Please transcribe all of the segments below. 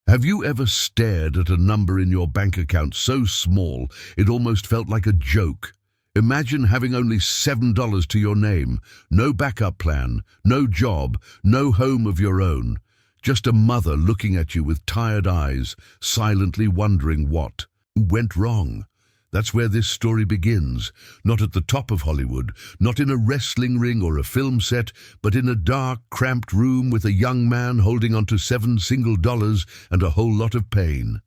Have you ever stared at a number in your bank account so small it almost felt like a joke? Imagine having only $7 to your name, no backup plan, no job, no home of your own. Just a mother looking at you with tired eyes, silently wondering what went wrong. That's where this story begins, not at the top of Hollywood, not in a wrestling ring or a film set, but in a dark, cramped room with a young man holding on to $7 and a whole lot of pain.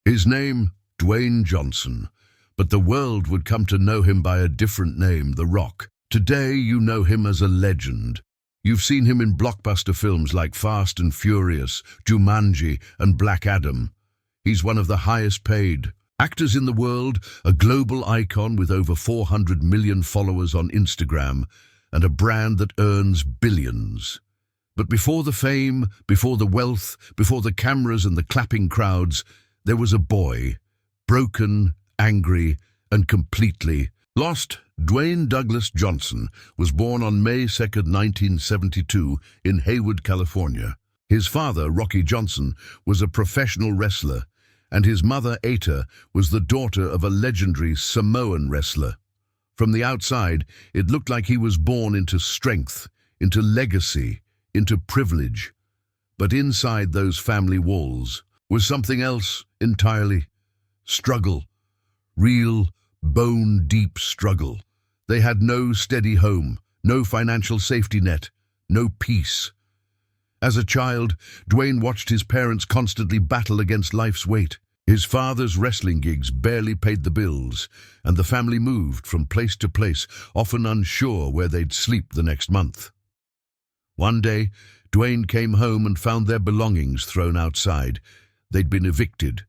His name, Dwayne Johnson, but the world would come to know him by a different name, The Rock. Today you know him as a legend. You've seen him in blockbuster films like Fast and Furious, Jumanji, and Black Adam. He's one of the highest paid actors in the world, a global icon with over 400 million followers on Instagram, and a brand that earns billions. But before the fame, before the wealth, before the cameras and the clapping crowds, there was a boy, broken, angry, and completely lost. Dwayne Douglas Johnson was born on May 2nd, 1972 in Hayward, California. His father, Rocky Johnson, was a professional wrestler, and his mother, Ata, was the daughter of a legendary Samoan wrestler. From the outside, it looked like he was born into strength, into legacy, into privilege. But inside those family walls was something else entirely. Struggle. Real, bone-deep struggle. They had no steady home, no financial safety net, no peace. As a child, Dwayne watched his parents constantly battle against life's weight. His father's wrestling gigs barely paid the bills, and the family moved from place to place, often unsure where they'd sleep the next month. One day, Dwayne came home and found their belongings thrown outside. They'd been evicted.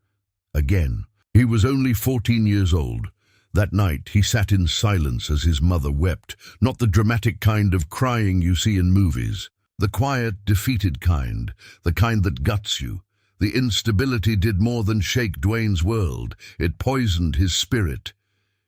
Again. He was only 14 years old. That night, he sat in silence as his mother wept, not the dramatic kind of crying you see in movies. The quiet, defeated kind, the kind that guts you. The instability did more than shake Dwayne's world. It poisoned his spirit.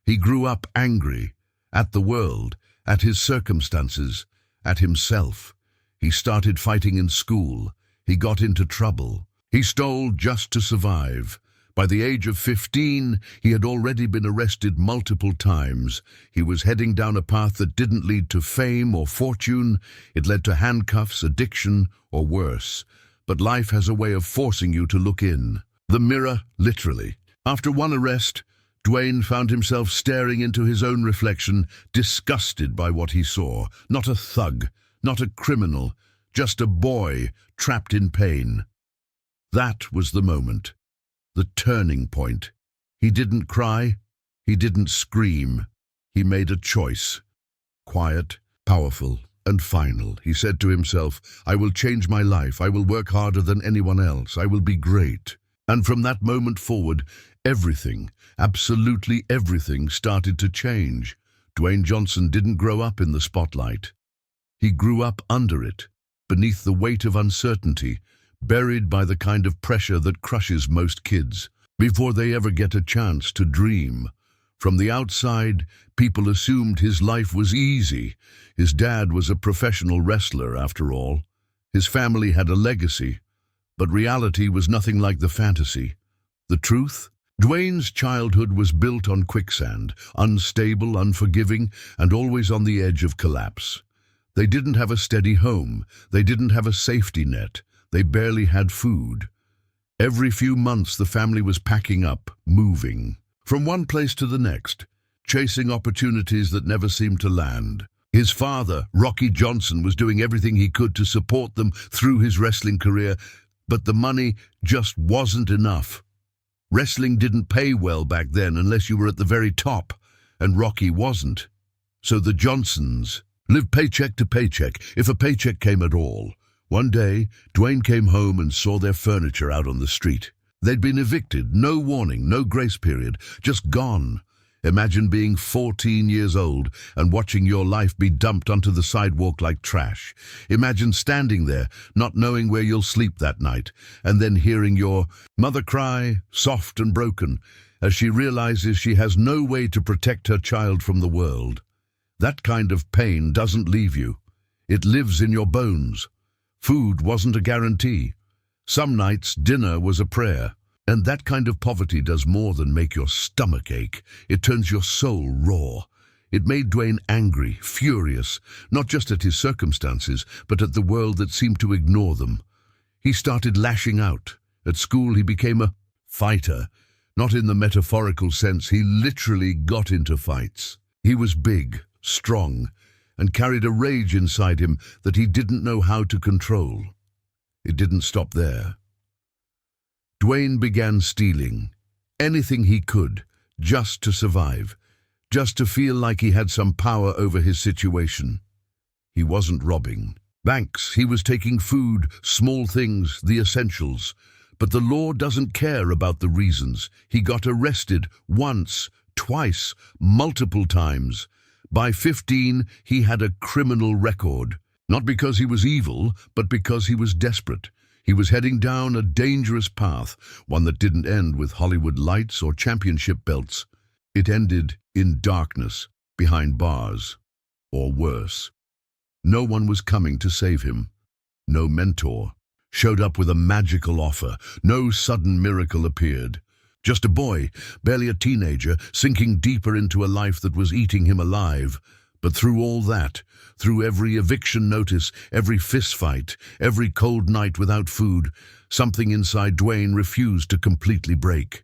He grew up angry, at the world, at his circumstances, at himself. He started fighting in school. He got into trouble. He stole just to survive. By the age of 15, he had already been arrested multiple times. He was heading down a path that didn't lead to fame or fortune. It led to handcuffs, addiction, or worse. But life has a way of forcing you to look in. The mirror, literally. After one arrest, Dwayne found himself staring into his own reflection, disgusted by what he saw. Not a thug, not a criminal, just a boy trapped in pain. That was the moment. The turning point. He didn't cry. He didn't scream. He made a choice. Quiet, powerful, and final. He said to himself, I will change my life. I will work harder than anyone else. I will be great. And from that moment forward, everything, absolutely everything, started to change. Dwayne Johnson didn't grow up in the spotlight. He grew up under it, beneath the weight of uncertainty, buried by the kind of pressure that crushes most kids before they ever get a chance to dream. From the outside, people assumed his life was easy. His dad was a professional wrestler, after all. His family had a legacy, but reality was nothing like the fantasy. The truth? Dwayne's childhood was built on quicksand, unstable, unforgiving, and always on the edge of collapse. They didn't have a steady home. They didn't have a safety net. They barely had food. Every few months the family was packing up, moving, from one place to the next, chasing opportunities that never seemed to land. His father, Rocky Johnson, was doing everything he could to support them through his wrestling career, but the money just wasn't enough. Wrestling didn't pay well back then unless you were at the very top, and Rocky wasn't. So the Johnsons lived paycheck to paycheck, if a paycheck came at all. One day, Dwayne came home and saw their furniture out on the street. They'd been evicted, no warning, no grace period, just gone. Imagine being 14 years old and watching your life be dumped onto the sidewalk like trash. Imagine standing there, not knowing where you'll sleep that night, and then hearing your mother cry, soft and broken, as she realizes she has no way to protect her child from the world. That kind of pain doesn't leave you. It lives in your bones. Food wasn't a guarantee. Some nights dinner was a prayer. And that kind of poverty does more than make your stomach ache. It turns your soul raw. It made Dwayne angry, furious, not just at his circumstances, but at the world that seemed to ignore them. He started lashing out. At school he became a fighter. Not in the metaphorical sense, he literally got into fights. He was big, strong, and carried a rage inside him that he didn't know how to control. It didn't stop there. Dwayne began stealing anything he could just to survive, just to feel like he had some power over his situation. He wasn't robbing banks, he was taking food, small things, the essentials. But the law doesn't care about the reasons. He got arrested once, twice, multiple times. By 15, he had a criminal record. Not because he was evil, but because he was desperate. He was heading down a dangerous path, one that didn't end with Hollywood lights or championship belts. It ended in darkness, behind bars, or worse. No one was coming to save him. No mentor showed up with a magical offer. No sudden miracle appeared. Just a boy, barely a teenager, sinking deeper into a life that was eating him alive. But through all that, through every eviction notice, every fistfight, every cold night without food, something inside Dwayne refused to completely break.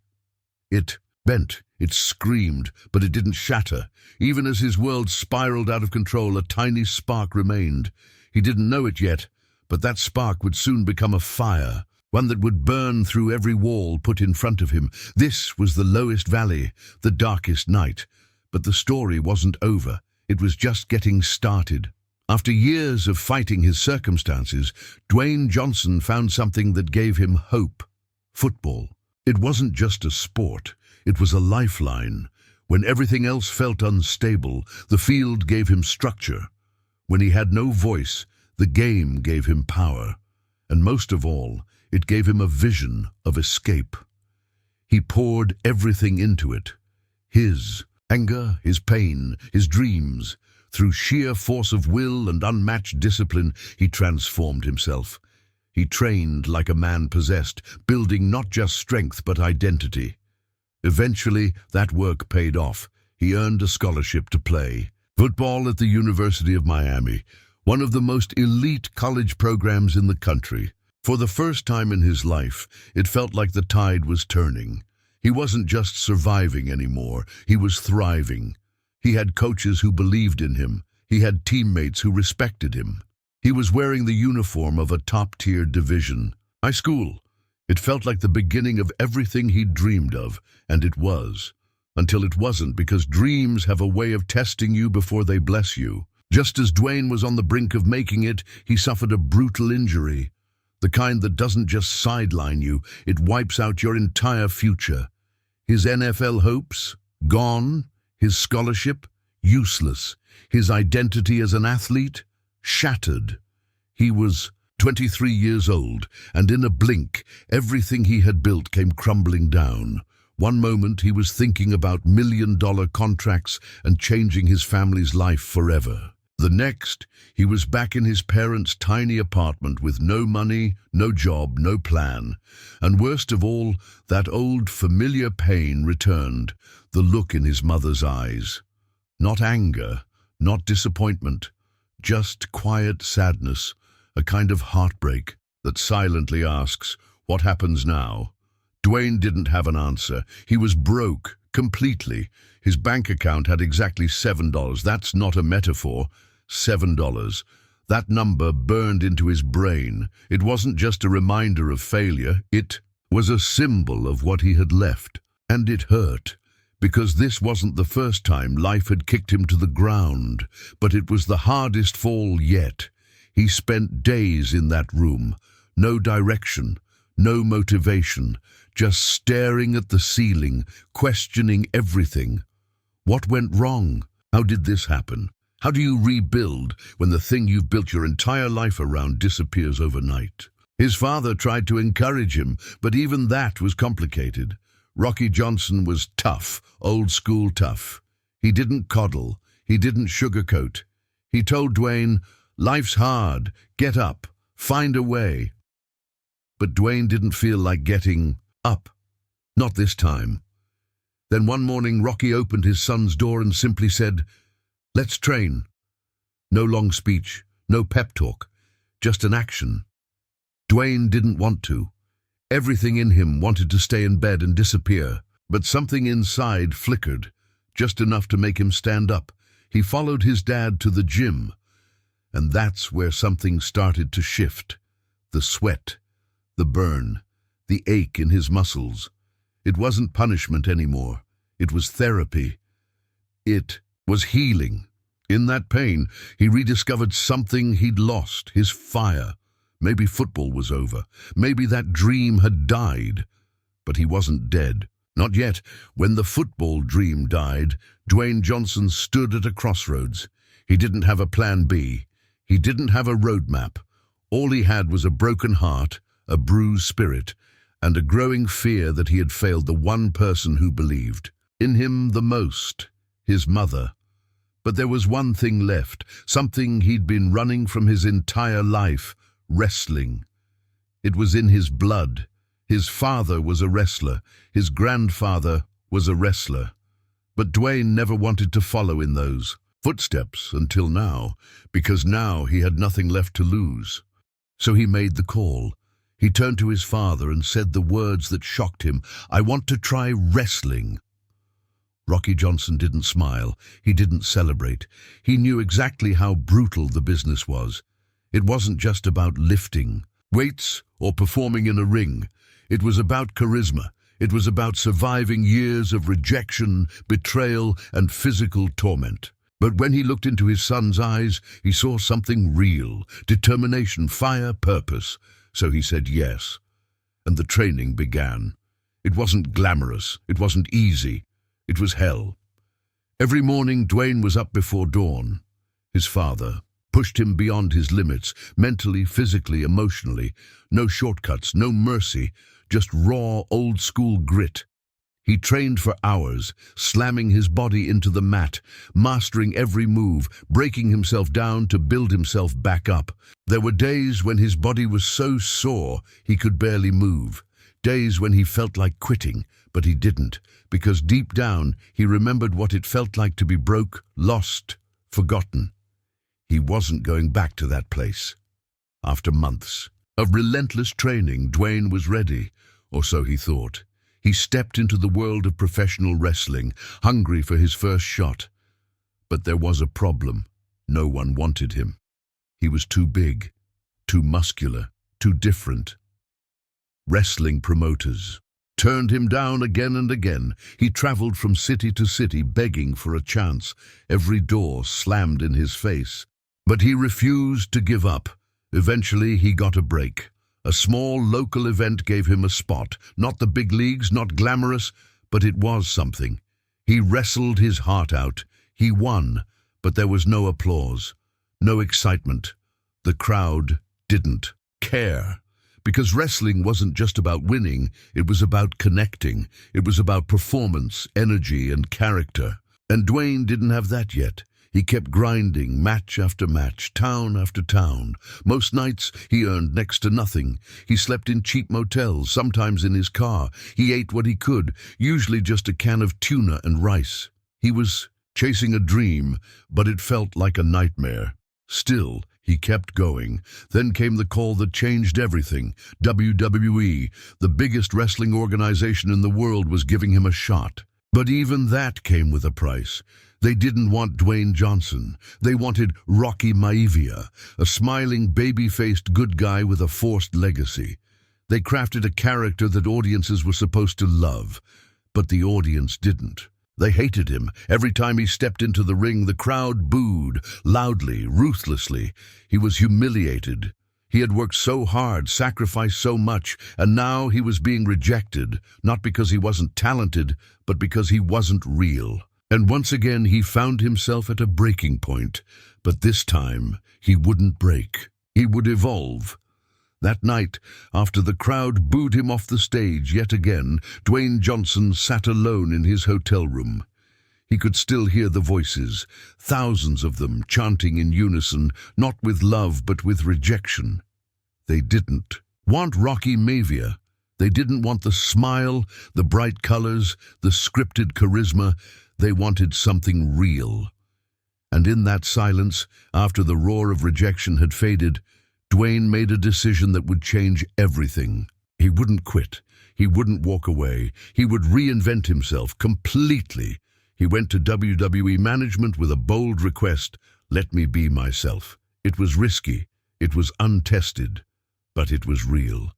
It bent, it screamed, but it didn't shatter. Even as his world spiraled out of control, a tiny spark remained. He didn't know it yet, but that spark would soon become a fire, one that would burn through every wall put in front of him. This was the lowest valley, the darkest night. But the story wasn't over. It was just getting started. After years of fighting his circumstances, Dwayne Johnson found something that gave him hope. Football. It wasn't just a sport. It was a lifeline. When everything else felt unstable, the field gave him structure. When he had no voice, the game gave him power. And most of all, it gave him a vision of escape. He poured everything into it. His anger, his pain, his dreams. Through sheer force of will and unmatched discipline, he transformed himself. He trained like a man possessed, building not just strength but identity. Eventually, that work paid off. He earned a scholarship to play football at the University of Miami, one of the most elite college programs in the country. For the first time in his life, it felt like the tide was turning. He wasn't just surviving anymore, he was thriving. He had coaches who believed in him. He had teammates who respected him. He was wearing the uniform of a top-tier division. High school. It felt like the beginning of everything he'd dreamed of, and it was. Until it wasn't, because dreams have a way of testing you before they bless you. Just as Dwayne was on the brink of making it, he suffered a brutal injury. The kind that doesn't just sideline you, it wipes out your entire future. His NFL hopes? Gone. His scholarship? Useless. His identity as an athlete? Shattered. He was 23 years old, and in a blink, everything he had built came crumbling down. One moment he was thinking about million-dollar contracts and changing his family's life forever. The next, he was back in his parents' tiny apartment with no money, no job, no plan. And worst of all, that old familiar pain returned, the look in his mother's eyes. Not anger, not disappointment, just quiet sadness, a kind of heartbreak that silently asks, what happens now? Dwayne didn't have an answer. He was broke, completely. His bank account had exactly $7. That's not a metaphor. $7. That number burned into his brain. It wasn't just a reminder of failure. It was a symbol of what he had left. And it hurt, because this wasn't the first time life had kicked him to the ground, but it was the hardest fall yet. He spent days in that room. No direction, no motivation, just staring at the ceiling, questioning everything. What went wrong? How did this happen? How do you rebuild when the thing you've built your entire life around disappears overnight? His father tried to encourage him, but even that was complicated. Rocky Johnson was tough, old school tough. He didn't coddle. He didn't sugarcoat. He told Dwayne, life's hard. Get up. Find a way. But Dwayne didn't feel like getting up. Not this time. Then one morning, Rocky opened his son's door and simply said, "Let's train." No long speech, no pep talk, just an action. Dwayne didn't want to. Everything in him wanted to stay in bed and disappear, but something inside flickered, just enough to make him stand up. He followed his dad to the gym, and that's where something started to shift. The sweat, the burn, the ache in his muscles. It wasn't punishment anymore. It was therapy. It was healing. In that pain, he rediscovered something he'd lost, his fire. Maybe football was over. Maybe that dream had died. But he wasn't dead. Not yet. When the football dream died, Dwayne Johnson stood at a crossroads. He didn't have a plan B. He didn't have a roadmap. All he had was a broken heart, a bruised spirit, and a growing fear that he had failed the one person who believed in him the most, his mother. But there was one thing left, something he'd been running from his entire life: wrestling. It was in his blood. His father was a wrestler. His grandfather was a wrestler. But Dwayne never wanted to follow in those footsteps until now, because now he had nothing left to lose. So he made the call. He turned to his father and said the words that shocked him, "I want to try wrestling." Rocky Johnson didn't smile. He didn't celebrate. He knew exactly how brutal the business was. It wasn't just about lifting weights or performing in a ring. It was about charisma. It was about surviving years of rejection, betrayal, and physical torment. But when he looked into his son's eyes, he saw something real: determination, fire, purpose. So he said yes. And the training began. It wasn't glamorous. It wasn't easy. It was hell. Every morning, Dwayne was up before dawn. His father pushed him beyond his limits, mentally, physically, emotionally. No shortcuts, no mercy, just raw, old-school grit. He trained for hours, slamming his body into the mat, mastering every move, breaking himself down to build himself back up. There were days when his body was so sore he could barely move. Days when he felt like quitting, but he didn't, because deep down he remembered what it felt like to be broke, lost, forgotten. He wasn't going back to that place. After months of relentless training, Dwayne was ready, or so he thought. He stepped into the world of professional wrestling, hungry for his first shot. But there was a problem. No one wanted him. He was too big, too muscular, too different. Wrestling promoters turned him down again and again. He traveled from city to city, begging for a chance. Every door slammed in his face. But he refused to give up. Eventually, he got a break. A small local event gave him a spot. Not the big leagues, not glamorous, but it was something. He wrestled his heart out. He won, but there was no applause, no excitement. The crowd didn't care. Because wrestling wasn't just about winning, it was about connecting. It was about performance, energy, and character. And Dwayne didn't have that yet. He kept grinding, match after match, town after town. Most nights, he earned next to nothing. He slept in cheap motels, sometimes in his car. He ate what he could, usually just a can of tuna and rice. He was chasing a dream, but it felt like a nightmare. Still, he kept going. Then came the call that changed everything. WWE, the biggest wrestling organization in the world, was giving him a shot. But even that came with a price. They didn't want Dwayne Johnson. They wanted Rocky Maivia, a smiling, baby-faced good guy with a forced legacy. They crafted a character that audiences were supposed to love, but the audience didn't. They hated him. Every time he stepped into the ring, the crowd booed, loudly, ruthlessly. He was humiliated. He had worked so hard, sacrificed so much, and now he was being rejected, not because he wasn't talented, but because he wasn't real. And once again he found himself at a breaking point, but this time he wouldn't break. He would evolve. That night, after the crowd booed him off the stage yet again, Dwayne Johnson sat alone in his hotel room. He could still hear the voices, thousands of them chanting in unison, not with love but with rejection. They didn't want Rocky Mavia. They didn't want the smile, the bright colors, the scripted charisma. They wanted something real. And in that silence, after the roar of rejection had faded, Dwayne made a decision that would change everything. He wouldn't quit. He wouldn't walk away. He would reinvent himself completely. He went to WWE management with a bold request: let me be myself. It was risky. It was untested. But it was real.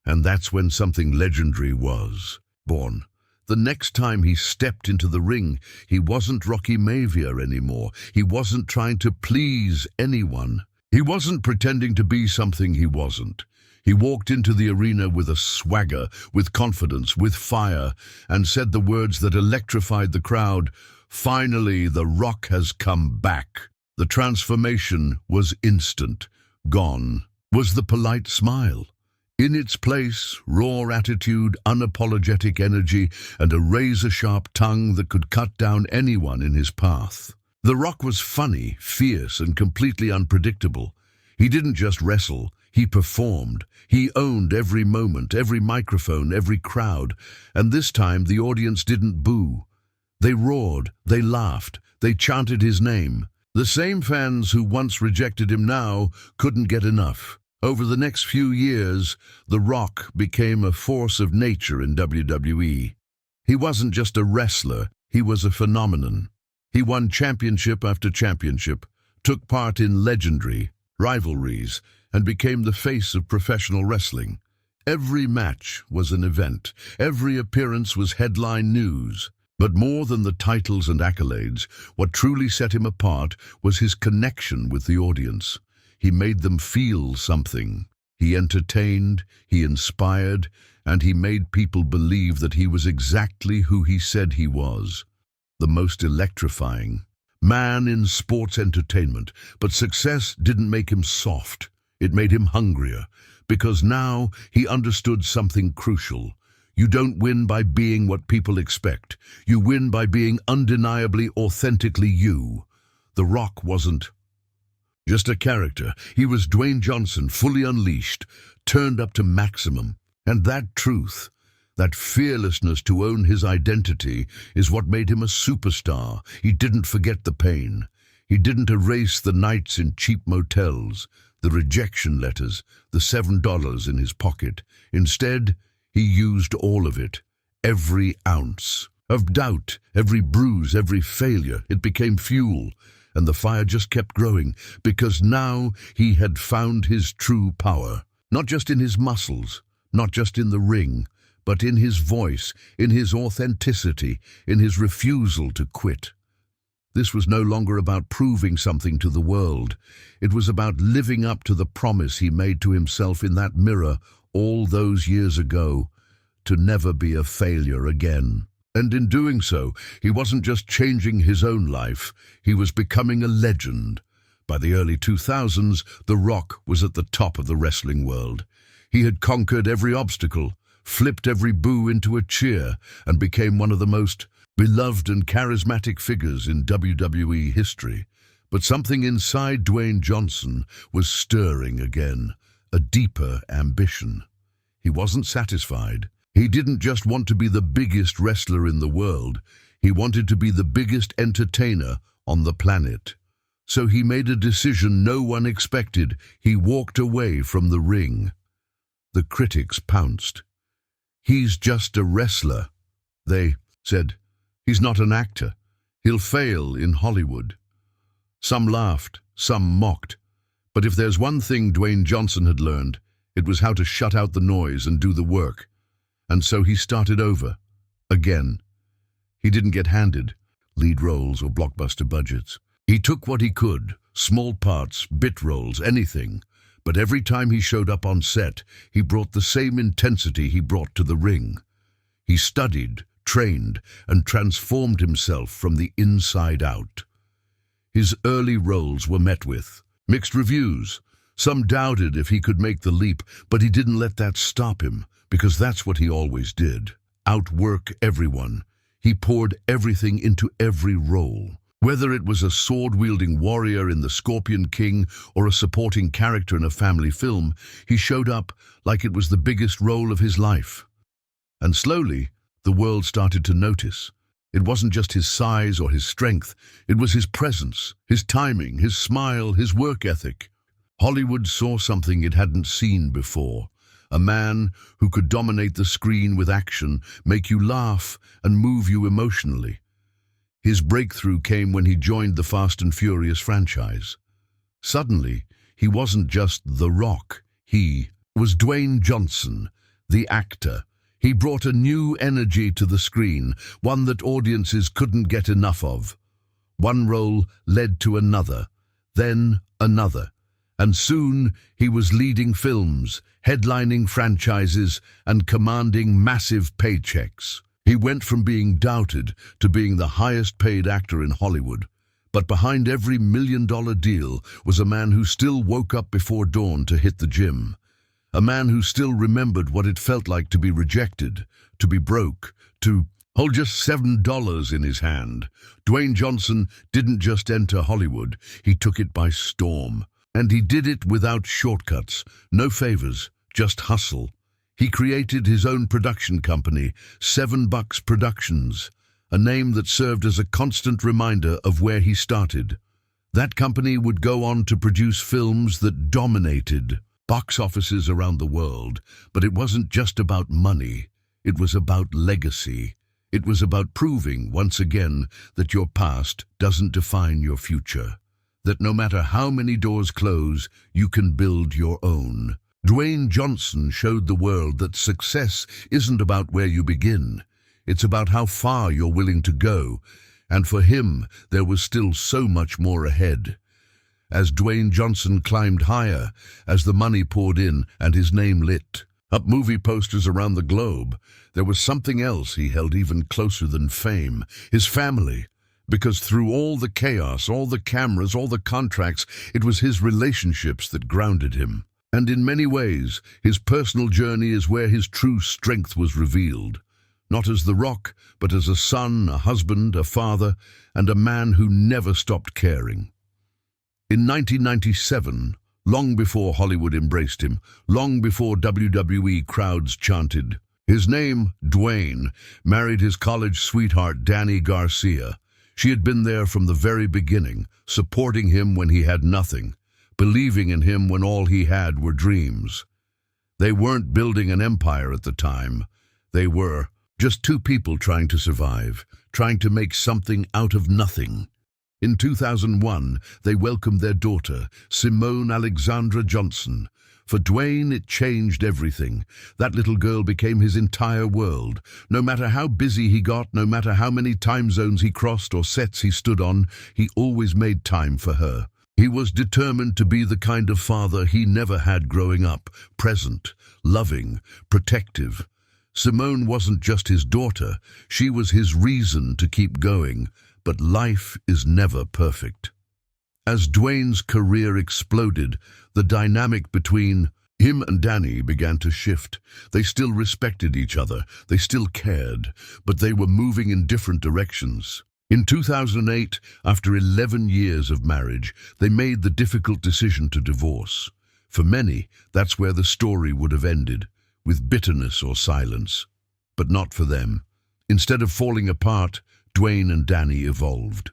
And that's when something legendary was born. The next time he stepped into the ring, he wasn't Rocky Mavia anymore. He wasn't trying to please anyone. He wasn't pretending to be something he wasn't. He walked into the arena with a swagger, with confidence, with fire, and said the words that electrified the crowd: "Finally, The Rock has come back." The transformation was instant. Gone was the polite smile. In its place, raw attitude, unapologetic energy, and a razor-sharp tongue that could cut down anyone in his path. The Rock was funny, fierce, and completely unpredictable. He didn't just wrestle, he performed. He owned every moment, every microphone, every crowd. And this time the audience didn't boo. They roared, they laughed, they chanted his name. The same fans who once rejected him now couldn't get enough. Over the next few years, The Rock became a force of nature in WWE. He wasn't just a wrestler, he was a phenomenon. He won championship after championship, took part in legendary rivalries, and became the face of professional wrestling. Every match was an event. Every appearance was headline news. But more than the titles and accolades, what truly set him apart was his connection with the audience. He made them feel something. He entertained, he inspired, and he made people believe that he was exactly who he said he was. The most electrifying man in sports entertainment. But success didn't make him soft. It made him hungrier, because now he understood something crucial. You don't win by being what people expect. You win by being undeniably, authentically you. The Rock wasn't just a character. He was Dwayne Johnson, fully unleashed, turned up to maximum. And that truth, that fearlessness to own his identity, is what made him a superstar. He didn't forget the pain. He didn't erase the nights in cheap motels, the rejection letters, the $7 in his pocket. Instead, he used all of it, every ounce of doubt, every bruise, every failure. It became fuel, and the fire just kept growing, because now he had found his true power. Not just in his muscles, not just in the ring, but in his voice, in his authenticity, in his refusal to quit. This was no longer about proving something to the world. It was about living up to the promise he made to himself in that mirror all those years ago, to never be a failure again. And in doing so, he wasn't just changing his own life, he was becoming a legend. By the early 2000s, The Rock was at the top of the wrestling world. He had conquered every obstacle, flipped every boo into a cheer, and became one of the most beloved and charismatic figures in WWE history. But something inside Dwayne Johnson was stirring again, a deeper ambition. He wasn't satisfied. He didn't just want to be the biggest wrestler in the world. He wanted to be the biggest entertainer on the planet. So he made a decision no one expected. He walked away from the ring. The critics pounced. "He's just a wrestler," they said. "He's not an actor. He'll fail in Hollywood." Some laughed, some mocked. But if there's one thing Dwayne Johnson had learned, it was how to shut out the noise and do the work. And so he started over, again. He didn't get handed lead roles or blockbuster budgets. He took what he could, small parts, bit roles, anything. But every time he showed up on set, he brought the same intensity he brought to the ring. He studied, trained, and transformed himself from the inside out. His early roles were met with mixed reviews. Some doubted if he could make the leap, but he didn't let that stop him, because that's what he always did. Outwork everyone. He poured everything into every role. Whether it was a sword-wielding warrior in The Scorpion King or a supporting character in a family film, he showed up like it was the biggest role of his life. And slowly, the world started to notice. It wasn't just his size or his strength, it was his presence, his timing, his smile, his work ethic. Hollywood saw something it hadn't seen before. A man who could dominate the screen with action, make you laugh and move you emotionally. His breakthrough came when he joined the Fast and Furious franchise. Suddenly, he wasn't just The Rock. He was Dwayne Johnson, the actor. He brought a new energy to the screen, one that audiences couldn't get enough of. One role led to another, then another. And soon he was leading films, headlining franchises, and commanding massive paychecks. He went from being doubted to being the highest-paid actor in Hollywood. But behind every million-dollar deal was a man who still woke up before dawn to hit the gym. A man who still remembered what it felt like to be rejected, to be broke, to hold just $7 in his hand. Dwayne Johnson didn't just enter Hollywood, he took it by storm. And he did it without shortcuts, no favors, just hustle. He created his own production company, $7 Productions, a name that served as a constant reminder of where he started. That company would go on to produce films that dominated box offices around the world, but it wasn't just about money. It was about legacy. It was about proving, once again, that your past doesn't define your future. That no matter how many doors close, you can build your own. Dwayne Johnson showed the world that success isn't about where you begin. It's about how far you're willing to go. And for him, there was still so much more ahead. As Dwayne Johnson climbed higher, as the money poured in and his name lit up movie posters around the globe, there was something else he held even closer than fame, his family. Because through all the chaos, all the cameras, all the contracts, it was his relationships that grounded him. And in many ways, his personal journey is where his true strength was revealed. Not as The Rock, but as a son, a husband, a father, and a man who never stopped caring. In 1997, long before Hollywood embraced him, long before WWE crowds chanted, his name, Dwayne, married his college sweetheart, Dani Garcia. She had been there from the very beginning, supporting him when he had nothing, believing in him when all he had were dreams. They weren't building an empire at the time. They were just two people trying to survive, trying to make something out of nothing. In 2001, they welcomed their daughter, Simone Alexandra Johnson. For Dwayne, it changed everything. That little girl became his entire world. No matter how busy he got, no matter how many time zones he crossed or sets he stood on, he always made time for her. He was determined to be the kind of father he never had growing up, present, loving, protective. Simone wasn't just his daughter, she was his reason to keep going. But life is never perfect. As Dwayne's career exploded, the dynamic between him and Dani began to shift. They still respected each other, they still cared, but they were moving in different directions. In 2008, after 11 years of marriage, they made the difficult decision to divorce. For many, that's where the story would have ended, with bitterness or silence. But not for them. Instead of falling apart, Dwayne and Dani evolved.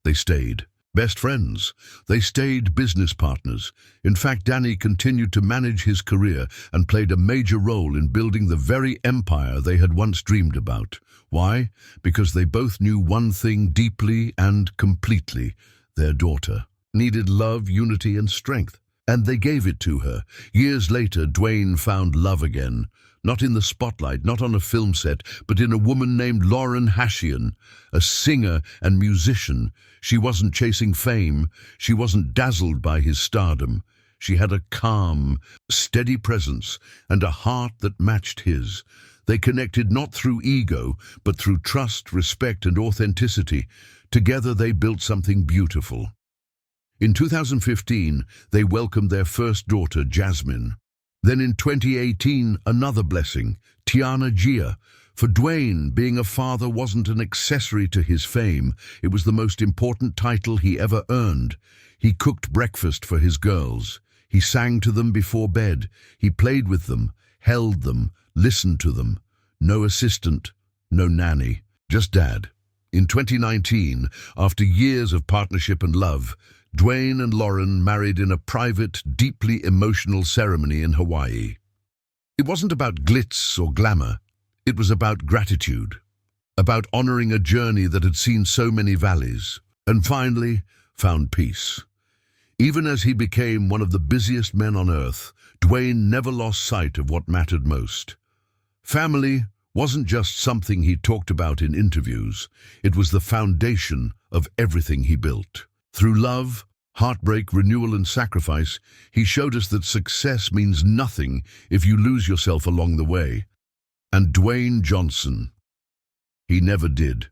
They stayed best friends. They stayed business partners. In fact, Dani continued to manage his career and played a major role in building the very empire they had once dreamed about. Why? Because they both knew one thing deeply and completely. Their daughter needed love, unity, and strength. And they gave it to her. Years later, Dwayne found love again. Not in the spotlight, not on a film set, but in a woman named Lauren Hashian, a singer and musician. She wasn't chasing fame. She wasn't dazzled by his stardom. She had a calm, steady presence and a heart that matched his. They connected not through ego, but through trust, respect, and authenticity. Together they built something beautiful. In 2015, they welcomed their first daughter, Jasmine. Then in 2018, another blessing, Tiana Gia, For Dwayne, being a father wasn't an accessory to his fame, it was the most important title he ever earned. He cooked breakfast for his girls. He sang to them before bed. He played with them, held them, listened to them. No assistant, no nanny, just dad. In 2019, after years of partnership and love, Dwayne and Lauren married in a private, deeply emotional ceremony in Hawaii. It wasn't about glitz or glamour. It was about gratitude, about honoring a journey that had seen so many valleys, and finally found peace. Even as he became one of the busiest men on earth, Dwayne never lost sight of what mattered most. Family wasn't just something he talked about in interviews. It was the foundation of everything he built. Through love, heartbreak, renewal, and sacrifice, he showed us that success means nothing if you lose yourself along the way. And Dwayne Johnson, he never did.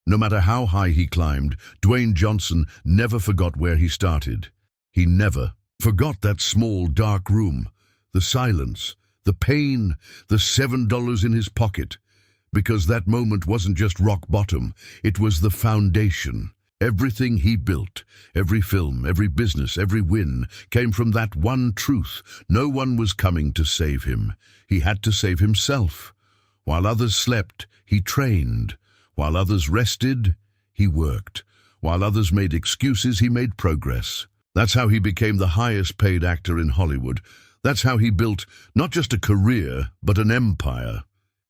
No matter how high he climbed, Dwayne Johnson never forgot where he started. He never forgot that small, dark room, the silence, the pain, the $7 in his pocket. Because that moment wasn't just rock bottom, it was the foundation. Everything he built, every film, every business, every win, came from that one truth. No one was coming to save him. He had to save himself. While others slept, he trained. While others rested, he worked. While others made excuses, he made progress. That's how he became the highest paid actor in Hollywood. That's how he built not just a career, but an empire.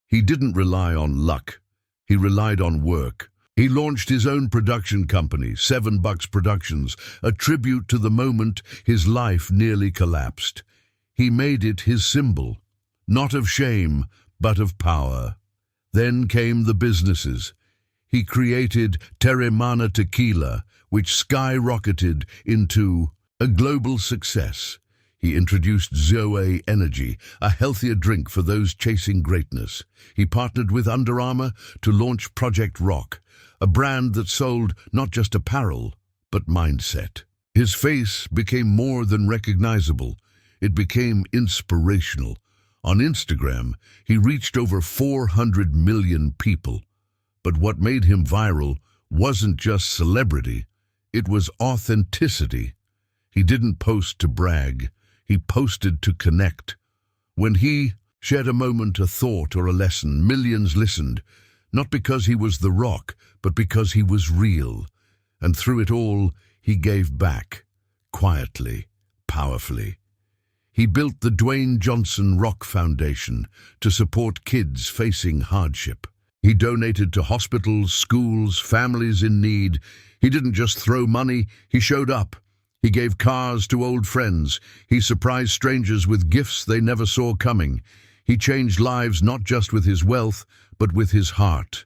He didn't rely on luck. He relied on work. He launched his own production company, $7 Productions, a tribute to the moment his life nearly collapsed. He made it his symbol, not of shame, but of power. Then came the businesses. He created Teremana Tequila, which skyrocketed into a global success. He introduced Zoe Energy, a healthier drink for those chasing greatness. He partnered with Under Armour to launch Project Rock, a brand that sold not just apparel, but mindset. His face became more than recognizable. It became inspirational. On Instagram, he reached over 400 million people. But what made him viral wasn't just celebrity, it was authenticity. He didn't post to brag, he posted to connect. When he shared a moment, a thought, or a lesson, millions listened, not because he was The Rock, but because he was real. And through it all, he gave back, quietly, powerfully. He built the Dwayne Johnson Rock Foundation to support kids facing hardship. He donated to hospitals, schools, families in need. He didn't just throw money, he showed up. He gave cars to old friends. He surprised strangers with gifts they never saw coming. He changed lives not just with his wealth, but with his heart.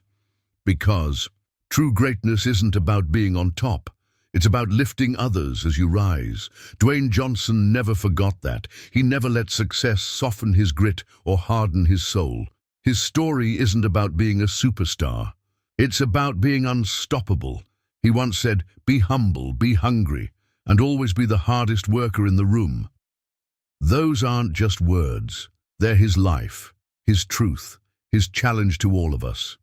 Because true greatness isn't about being on top. It's about lifting others as you rise. Dwayne Johnson never forgot that. He never let success soften his grit or harden his soul. His story isn't about being a superstar. It's about being unstoppable. He once said, "Be humble, be hungry, and always be the hardest worker in the room." Those aren't just words. They're his life, his truth, his challenge to all of us.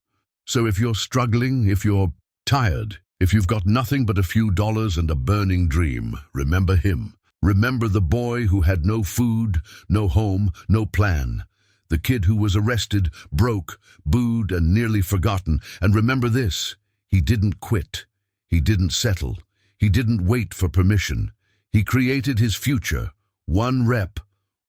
So if you're struggling, if you're tired, if you've got nothing but a few dollars and a burning dream, remember him. Remember the boy who had no food, no home, no plan. The kid who was arrested, broke, booed, and nearly forgotten. And remember this, he didn't quit. He didn't settle. He didn't wait for permission. He created his future, one rep,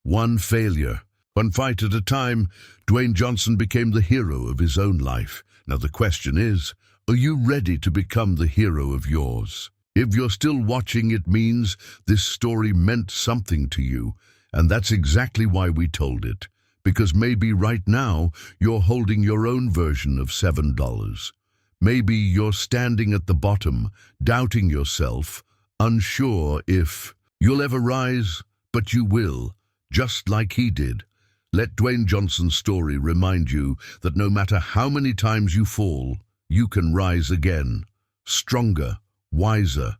one failure. One fight at a time, Dwayne Johnson became the hero of his own life. Now the question is, are you ready to become the hero of yours? If you're still watching, it means this story meant something to you. And that's exactly why we told it. Because maybe right now, you're holding your own version of $7. Maybe you're standing at the bottom, doubting yourself, unsure if you'll ever rise, but you will, just like he did. Let Dwayne Johnson's story remind you that no matter how many times you fall, you can rise again, stronger, wiser,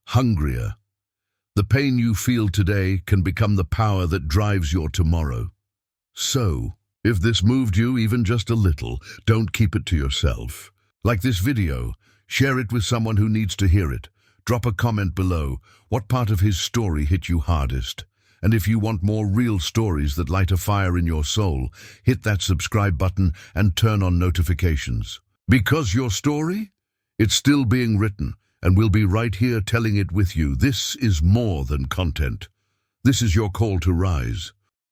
hungrier. The pain you feel today can become the power that drives your tomorrow. So, If this moved you even just a little, don't keep it to yourself. Like this video, share it with someone who needs to hear it. Drop a comment below. What part of his story hit you hardest? And if you want more real stories that light a fire in your soul, hit that subscribe button and turn on notifications. Because your story? It's still being written, and we'll be right here telling it with you. This is more than content. This is your call to rise.